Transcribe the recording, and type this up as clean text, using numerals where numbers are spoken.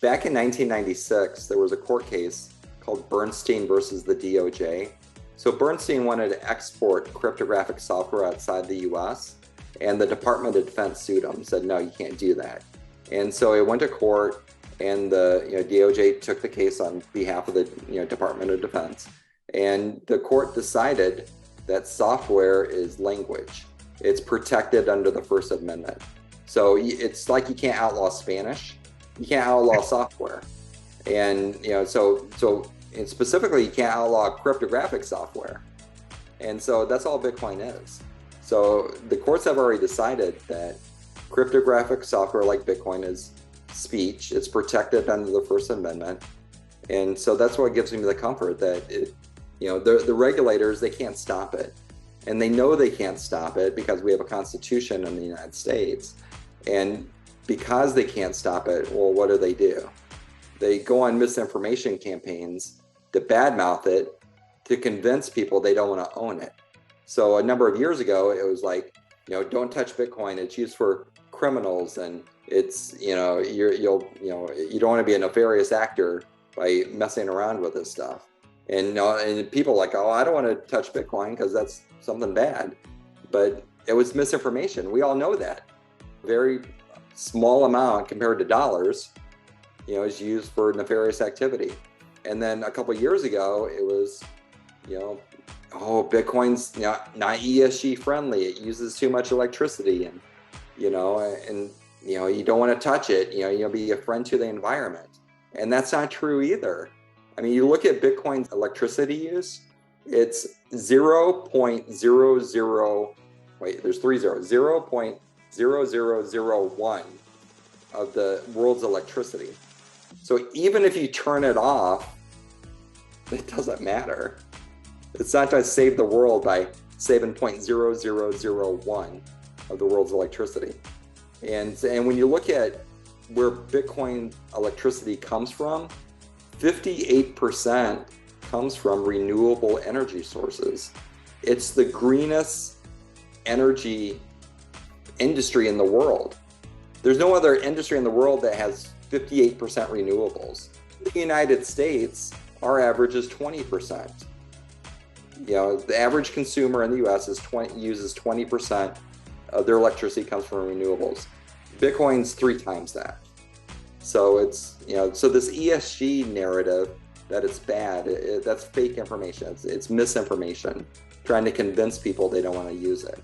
Back in 1996, there was a court case called Bernstein versus the DOJ. So Bernstein wanted to export cryptographic software outside the US, and the Department of Defense sued him, said, no, you can't do that. And so it went to court, and the DOJ took the case on behalf of the Department of Defense. And the court decided that software is language. It's protected under the First Amendment. So it's like you can't outlaw Spanish, you can't outlaw software. And and specifically, you can't outlaw cryptographic software. And so that's all Bitcoin is. So the courts have already decided that cryptographic software like Bitcoin is speech. It's protected under the First Amendment. And so that's what gives me the comfort that the regulators, they can't stop it. And they know they can't stop it because we have a constitution in the United States. And because they can't stop it, well, what do? They go on misinformation campaigns to badmouth it, to convince people they don't want to own it. So a number of years ago, it was like, don't touch Bitcoin. It's used for criminals, and it's you don't want to be a nefarious actor by messing around with this stuff. And people are like, oh, I don't want to touch Bitcoin because that's something bad. But it was misinformation. We all know that. Very small amount compared to dollars, is used for nefarious activity. And then a couple of years ago, it was, Bitcoin's not ESG friendly. It uses too much electricity, and you don't want to touch it. You'll be a friend to the environment, and that's not true either. I mean, you look at Bitcoin's electricity use; it's 0.00. Wait, there's 3 zeros. 0.0001 of the world's electricity. So even if you turn it off, it doesn't matter. It's not going to save the world by saving 0.0001 of the world's electricity. And when you look at where Bitcoin electricity comes from, 58% comes from renewable energy sources. It's the greenest energy industry in the world. There's no other industry in the world that has 58% renewables. In the United States, our average is 20%. The average consumer in the US uses 20% of their electricity comes from renewables. Bitcoin's 3 times that. So it's, so this ESG narrative that it's bad, that's fake information. It's misinformation, trying to convince people they don't want to use it.